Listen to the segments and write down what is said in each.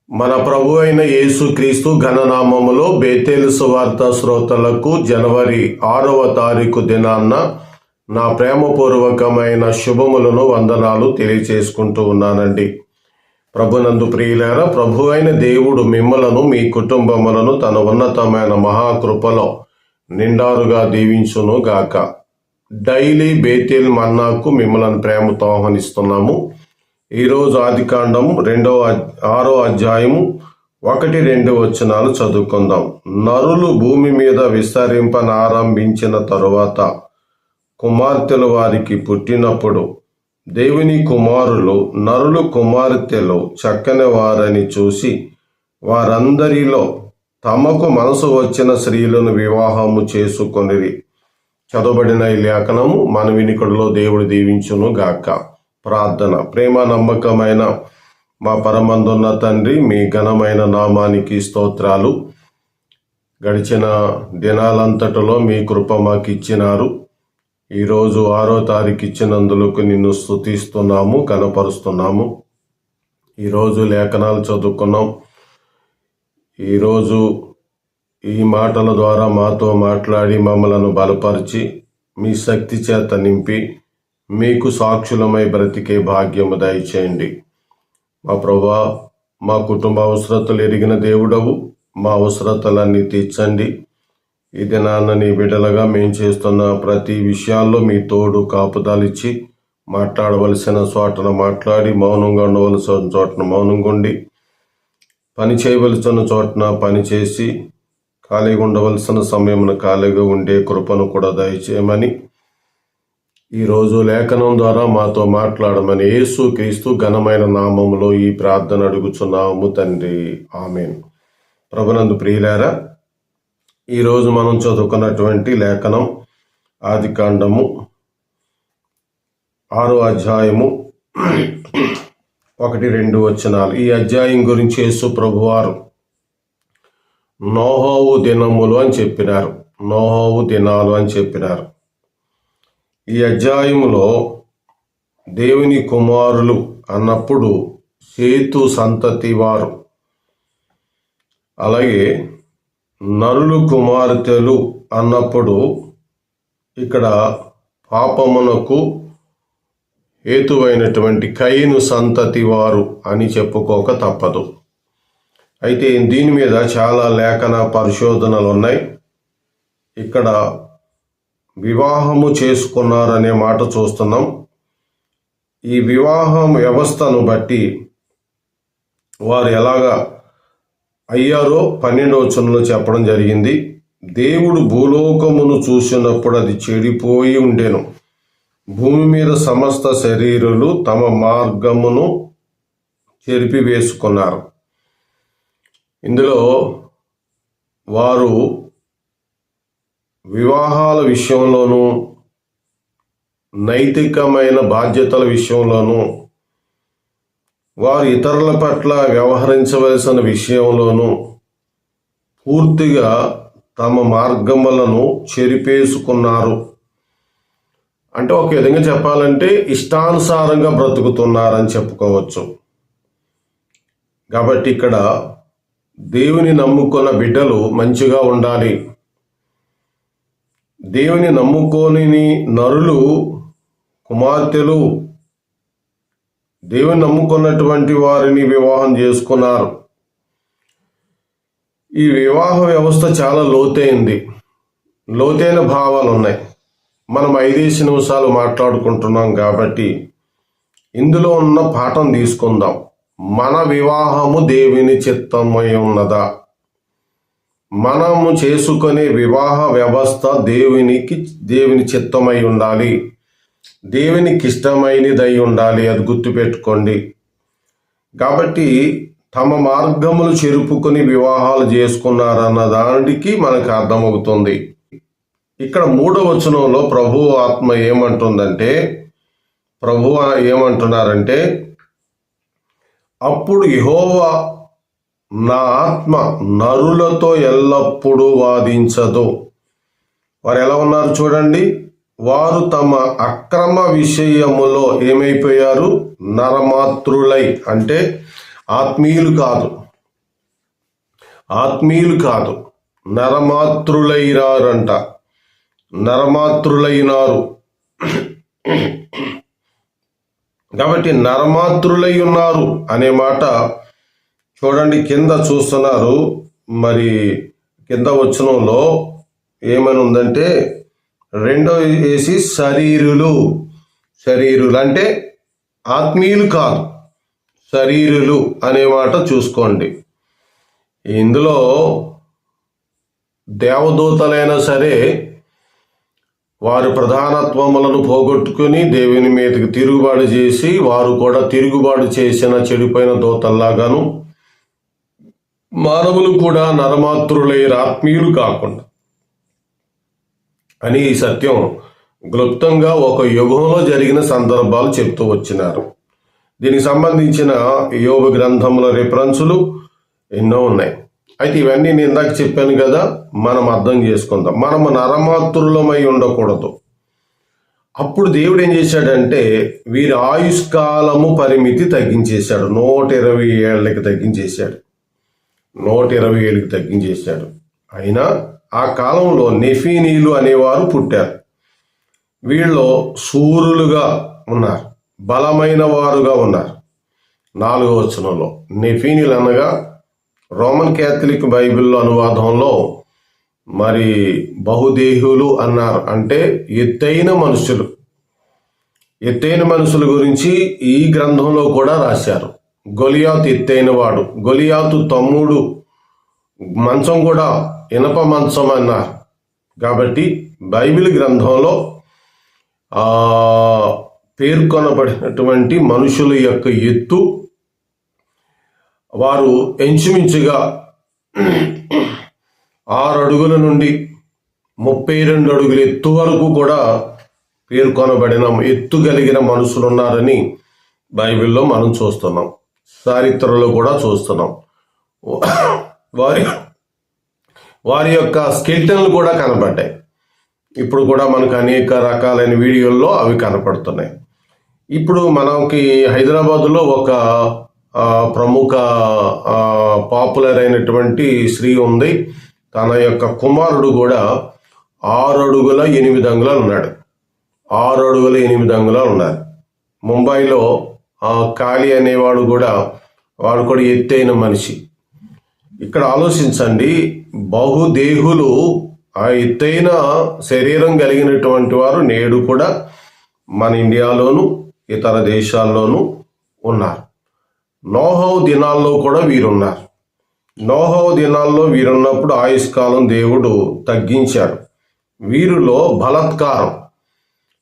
మన ప్రభు అయిన యేసుక్రీస్తు ఘననామములో బేతేలు సువార్త శ్రోతలకు జనవరి 6వ తారీఖు దినాన్న నా ప్రేమపూర్వకమైన శుభములను వందనాలు తెలియచేసుకుంటూ ఉన్నానండి. ప్రభునందు ప్రియులారా, ప్రభు అయిన దేవుడు మిమ్మలను మీ కుటుంబములను తన ఉన్నతమైన మహాకృపలో నిండారుగా దీవించును గాక. డైలీ బేతేల్ మన్నాకు మిమ్మల్ని ప్రేమతో ఆహ్వానిస్తున్నాము. ఈరోజు ఆదికాండము 6వ అధ్యాయము 1-2 వచనాలు చదువుకుందాం. నరులు భూమి మీద విస్తరింపనారంభించిన తరువాత కుమార్తెలు వారికి పుట్టినప్పుడు దేవుని కుమారులు నరులు కుమార్తెలు చక్కని వారని చూసి వారందరిలో తమకు మనసు వచ్చిన స్త్రీలను వివాహము చేసుకొనిరి. చదవబడిన ఈ లేఖనము మన వినికిడిలో దేవుడు దీవించును గాక. ప్రార్థన. ప్రేమ నమ్మకమైన మా పరమందున్న తండ్రి, మీ ఘనమైన నామానికి స్తోత్రాలు. గడిచిన దినాలంతటిలో మీ కృప మాకు ఇచ్చినారు. ఈరోజు 6వ తారీఖు ఇచ్చినందులకు నిన్ను స్తుతిస్తున్నాము, కనపరుస్తున్నాము. ఈరోజు లేఖనాలు చదువుకున్నాం. ఈరోజు ఈ మాటల ద్వారా మాతో మాట్లాడి మమ్మలను బలపరిచి మీ శక్తి చేత నింపి మీకు సాక్షులమై బ్రతికే భాగ్యము దయచేయండి. మా ప్రభువా, మా కుటుంబ అవసరతలు ఎరిగిన దేవుడవు, మా అవసరతలన్నీ తీర్చండి. ఈ దినాన్న నీ బిడ్డలుగా మేము చేస్తున్న ప్రతి విషయాల్లో మీ తోడు కాపుదలిచ్చి మాట్లాడవలసిన చోటన మాట్లాడి, మౌనంగా ఉండవలసిన చోటన మౌనంగా ఉండి, పని చేయవలసిన చోటన పని చేసి, ఖాళీగా ఉండవలసిన సమయమున ఖాళీగా ఉండే కృపను కూడా దయచేయమని ఈరోజు లేఖనం ద్వారా మాతో మాట్లాడమని యేసుక్రీస్తు ఘనమైన నామములో ఈ ప్రార్థన అడుగుచున్నాము తండ్రి, ఆమేన్. ప్రభునందు ప్రియులారా, ఈరోజు మనం చదువుకున్నటువంటి లేఖనం ఆదికాండము 6వ అధ్యాయము 1-2 వచనాలు. ఈ అధ్యాయం గురించి యేసు ప్రభువారు నోహోవు దినములు అని చెప్పినారు. నోహోవు దినాలు అని చెప్పినారు. ఈ అధ్యాయములో దేవుని కుమారులు అన్నప్పుడు సేతు సంతతి వారు, అలాగే నరులు కుమార్తెలు అన్నప్పుడు ఇక్కడ పాపమునకు హేతువైనటువంటి కయీను సంతతి వారు అని చెప్పుకోక తప్పదు. అయితే దీని మీద చాలా లేఖన పరిశోధనలు ఉన్నాయి. ఇక్కడ వివాహము చేసుకున్నారనే మాట చూస్తున్నాం. ఈ వివాహం వ్యవస్థను బట్టి వారు ఎలాగా అయ్యారో 12వ వచనంలో చెప్పడం జరిగింది. దేవుడు భూలోకమును చూసినప్పుడు అది చెడిపోయి ఉండెను. భూమి మీద సమస్త శరీరులు తమ మార్గమును చెరిపివేసుకున్నారు. ఇందులో వారు వివాహాల విషయంలోనూ, నైతికమైన బాధ్యతల విషయంలోనూ, వారు ఇతరుల పట్ల వ్యవహరించవలసిన విషయంలోనూ పూర్తిగా తమ మార్గములను చెరిపేసుకున్నారు. అంటే ఒక విధంగా చెప్పాలంటే ఇష్టానుసారంగా బ్రతుకుతున్నారని చెప్పుకోవచ్చు. కాబట్టి ఇక్కడ దేవుని నమ్ముకున్న బిడ్డలు మంచిగా ఉండాలి. దేవుని నమ్ముకోని నరులు కుమార్తెలు దేవుని నమ్ముకున్నటువంటి వారిని వివాహం చేసుకున్నారు. ఈ వివాహ వ్యవస్థ చాలా లోతైన భావాలు ఉన్నాయి. మనం 5 నిమిషాలు మాట్లాడుకుంటున్నాం కాబట్టి ఇందులో ఉన్న పాఠం తీసుకుందాం. మన వివాహము దేవుని చిత్తమై ఉన్నదా? మనము చేసుకునే వివాహ వ్యవస్థ దేవుని చిత్తమై ఉండాలి, దేవునికి ఇష్టమైనదై ఉండాలి. అది గుర్తుపెట్టుకోండి. కాబట్టి తమ మార్గములు చెరుపుకొని వివాహాలు చేసుకున్నారన్న దానికి మనకు అర్థమవుతుంది. ఇక్కడ 3వ వచనంలో ప్రభువు ఆత్మ ఏమంటున్నారంటే, అప్పుడు యెహోవా నా ఆత్మ నరులతో ఎల్లప్పుడూ వాదించదు. వారు ఎలా ఉన్నారు చూడండి. వారు తమ అక్రమ విషయములో ఏమైపోయారు? నరమాత్రులై, అంటే ఆత్మీయులు కాదు, ఆత్మీయులు కాదు, నరమాతృలైనారంట. నరమాతృలైనారు. కాబట్టి నరమాతృలై ఉన్నారు అనే మాట చూడండి, కింద చూస్తున్నారు. మరి కింద వచనంలో ఏమని ఉందంటే, రెండో వేసి శరీరులు. శరీరులు అంటే ఆత్మీయులు కాదు, శరీరులు అనే మాట చూసుకోండి. ఇందులో దేవదూతలైనా సరే వారి ప్రధానత్వములను పోగొట్టుకుని దేవుని మీదకి తిరుగుబాటు చేసి, వారు కూడా తిరుగుబాటు చేసిన చెడిపోయిన దూతల్లాగాను, మానవులు కూడా నరమాతృలైన ఆత్మీయులు కాకుండా అని ఈ సత్యం క్లుప్తంగా ఒక యుగంలో జరిగిన సందర్భాలు చెప్తూ వచ్చినారు. దీనికి సంబంధించిన యోబు గ్రంథముల రిఫరెన్సులు ఎన్నో ఉన్నాయి. అయితే ఇవన్నీ నేను ఇందాక చెప్పాను కదా, మనం అర్థం చేసుకుందాం. మనము నరమాతృలమై ఉండకూడదు. అప్పుడు దేవుడు ఏం చేశాడంటే, వీరి ఆయుష్కాలము పరిమితి తగ్గించేశాడు. 120 ఏళ్ళకి తగ్గించేశాడు. 120 ఏళ్ళకి తగ్గించేశాడు. అయినా ఆ కాలంలో నెఫీనీలు అనేవారు పుట్టారు. వీళ్ళు శూరులుగా ఉన్నారు, బలమైన వారుగా ఉన్నారు. 4వ వచనంలో నెఫీనీలు అనగా రోమన్ క్యాథలిక్ బైబిల్లో అనువాదంలో మరి బహుదేహులు అన్నారు. అంటే ఎత్తైన మనుషులు. ఎత్తైన మనుషుల గురించి ఈ గ్రంథంలో కూడా రాశారు. గొలియాతు ఎత్తైన వాడు. గొలియాతు తమ్ముడు మంచం కూడా ఇనప మంచం అన్నారు. కాబట్టి బైబిల్ గ్రంథంలో పేర్కొనబడినటువంటి మనుషుల యొక్క ఎత్తు, వారు ఇంచుమించుగా 6 అడుగుల నుండి 32 అడుగుల ఎత్తు వరకు కూడా పేర్కొనబడిన ఎత్తు కలిగిన మనుషులు ఉన్నారని బైబిల్లో మనం చూస్తున్నాం, చరిత్రలో కూడా చూస్తున్నాం. వారి యొక్క స్కెల్టన్లు కూడా కనబడ్డాయి. ఇప్పుడు కూడా మనకు అనేక రకాలైన వీడియోల్లో అవి కనపడుతున్నాయి. ఇప్పుడు మనకి హైదరాబాదులో ఒక ప్రముఖ పాపులర్ అయినటువంటి స్త్రీ ఉంది. తన యొక్క కుమారుడు కూడా 6 అడుగుల 8 అంగుళాలు ఉన్నాడు. 6 అడుగుల 8 అంగుళాలు ఉన్నారు. ముంబైలో కాళీ అనేవాడు కూడా, వాడు కూడా ఎత్తైన మనిషి. ఇక్కడ ఆలోచించండి, బహుదేహులు, ఆ ఎత్తైన శరీరం కలిగినటువంటి వారు నేడు కూడా మన ఇండియాలోను ఇతర దేశాల్లోనూ ఉన్నారు. నోహవు దినాల్లో కూడా వీరున్నారు. నోహవు దినాల్లో వీరున్నప్పుడు ఆయుష్కాలం దేవుడు తగ్గించాడు. వీరిలో బలాత్కారం.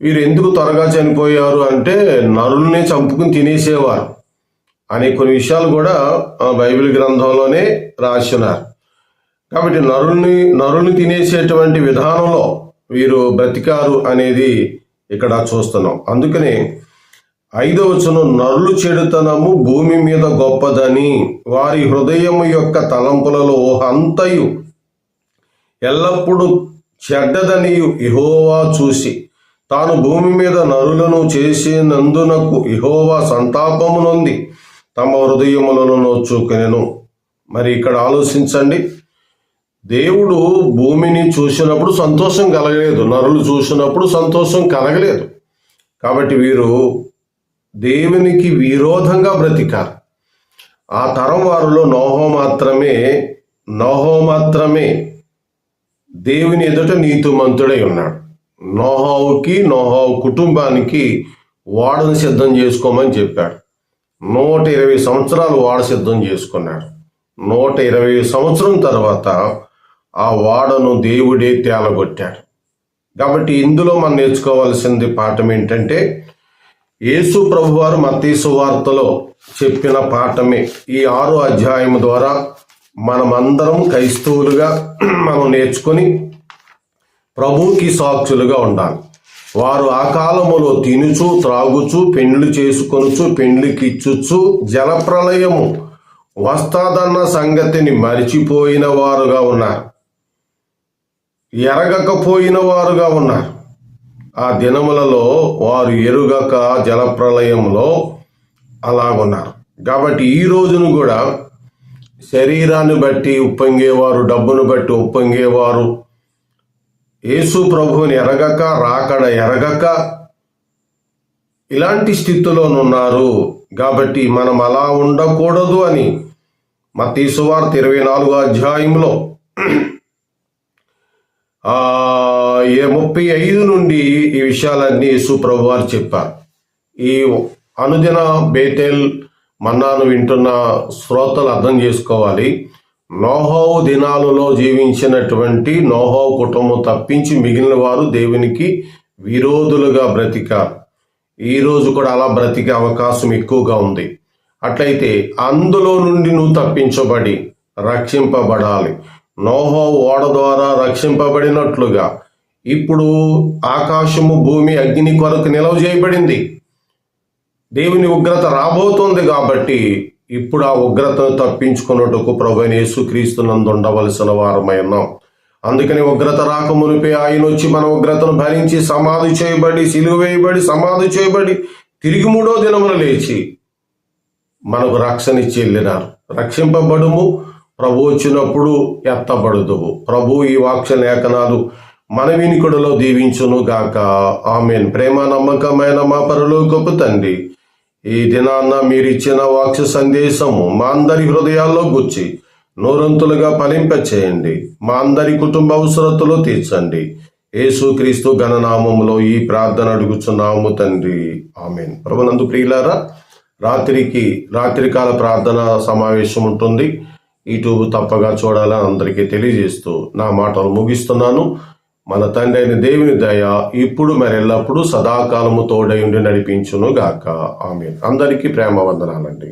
వీరు ఎందుకు త్వరగా చనిపోయారు అంటే, నరుల్ని చంపుకుని తినేసేవారు అనే కొన్ని విషయాలు కూడా బైబిల్ గ్రంథంలోనే రాసినారు. కాబట్టి నరుల్ని తినేసేటువంటి విధానంలో వీరు బ్రతికారు అనేది ఇక్కడ చూస్తున్నాం. అందుకనే 5వ వచనం, నరులు చెడుతనము భూమి మీద గొప్పదని, వారి హృదయము యొక్క తలంపులలో అంతయు ఎల్లప్పుడూ చెడ్డదని యెహోవా చూసి, తాను భూమి మీద నరులను చేసినందునకు యెహోవా సంతాపము నొంది తమ హృదయములను నోచుకొనెను. మరి ఇక్కడ ఆలోచించండి, దేవుడు భూమిని చూసినప్పుడు సంతోషం కలగలేదు, నరులు చూసినప్పుడు సంతోషం కలగలేదు. కాబట్టి వీరు దేవునికి విరోధంగా బ్రతికారు. ఆ తరం వారిలో నోహో మాత్రమే దేవుని ఎదుట నీతిమంతుడై ఉన్నాడు. నోహవు కుటుంబానికి వాడను సిద్ధం చేసుకోమని చెప్పాడు. 120 సంవత్సరాలు వాడ సిద్ధం చేసుకున్నాడు. 120 సంవత్సరం తర్వాత ఆ వాడను దేవుడే తేలగొట్టాడు. కాబట్టి ఇందులో మనం నేర్చుకోవాల్సింది పాఠం ఏంటంటే, యేసు ప్రభువారు మత్తయి సువార్తలో చెప్పిన పాఠమే ఈ 6వ అధ్యాయం ద్వారా మనమందరం క్రైస్తవులుగా మనం నేర్చుకొని ప్రభువుకి సాక్షులుగా ఉండాలి. వారు ఆ కాలములో తినుచు త్రాగుచు పెండ్లు చేసుకొనుచు పెండ్లికి ఇచ్చుచు జలప్రళయము వస్తాదన్న సంగతిని మరిచిపోయిన వారుగా ఉన్నారు, ఎరగకపోయిన వారుగా ఉన్నారు. ఆ దినములలో వారు ఎరుగక జలప్రళయంలో అలాగున్నారు. కాబట్టి ఈ రోజును కూడా శరీరాన్ని బట్టి ఉప్పొంగేవారు, డబ్బును బట్టి ఉప్పొంగేవారు, యేసు ప్రభువుని ఎరగక, రాకడ ఎరగక ఇలాంటి స్థితిలోనున్నారు. కాబట్టి మనం అలా ఉండకూడదు అని మత్తయి సువార్త 24వ అధ్యాయంలో 35 నుండి ఈ విషయాలన్నీ యేసు ప్రభు వారు చెప్పారు. ఈ అనుదిన బేతేల్ మన్నాను వింటున్న శ్రోతలు అర్థం చేసుకోవాలి. నోహోవు దినాలలో జీవించినటువంటి నోహోవు కుటుంబం తప్పించి మిగిలిన వారు దేవునికి విరోధులుగా బ్రతికారు. ఈరోజు కూడా అలా బ్రతికే అవకాశం ఎక్కువగా ఉంది. అట్లయితే అందులో నుండి నువ్వు తప్పించబడి రక్షింపబడాలి. నోహోవు ఓడ ద్వారా రక్షింపబడినట్లుగా ఇప్పుడు ఆకాశము, భూమి అగ్ని కొరకు నిలవ చేయబడింది. దేవుని ఉగ్రత రాబోతోంది. కాబట్టి ఇప్పుడు ఆ ఉగ్రతను తప్పించుకున్నట్టుకు ప్రభువైన యేసుక్రీస్తునందు ఉండవలసిన వారమై ఉన్నాం. అందుకని ఉగ్రత రాక మునిపే ఆయన వచ్చి మన ఉగ్రతను భరించి సమాధి చేయబడి, సిలువ వేయబడి, సమాధి చేయబడి, తిరిగి 3వ దినమున లేచి మనకు రక్షణ ఇచ్చి వెళ్ళినారు. రక్షింపబడుము, ప్రభు వచ్చినప్పుడు ఎత్తబడుదువు. ప్రభు ఈ వాక్య లేఖనాలు మన వినికుడిలో దీవించును గాక. ఆమేన్. ప్రేమ నమ్మకమైన మా పరలోకపు తండ్రి, ఈ దినాన్న మీరిచ్చిన వాక్య సందేశము మా అందరి హృదయాల్లో గుచ్చి నూరంతులుగా ఫలింపచేయండి. మా అందరి కుటుంబ అవసరతలు తీర్చండి. యేసుక్రీస్తు ఘననామములో ఈ ప్రార్థన అడుగుచున్నాము తండ్రి. ఆమేన్. ప్రభునందు ప్రియులారా, రాత్రికాల ప్రార్థన సమావేశం ఉంటుంది. యూట్యూబ్ తప్పగా చూడాలని అందరికీ తెలియజేస్తూ నా మాటలు ముగిస్తున్నాను. మన తండ్రి అయిన దేవుని దయ ఇప్పుడు మరెల్లప్పుడు సదాకాలము తోడై ఉండి నడిపించును గాక. ఆమేన్. అందరికీ ప్రేమ వందనాలండి.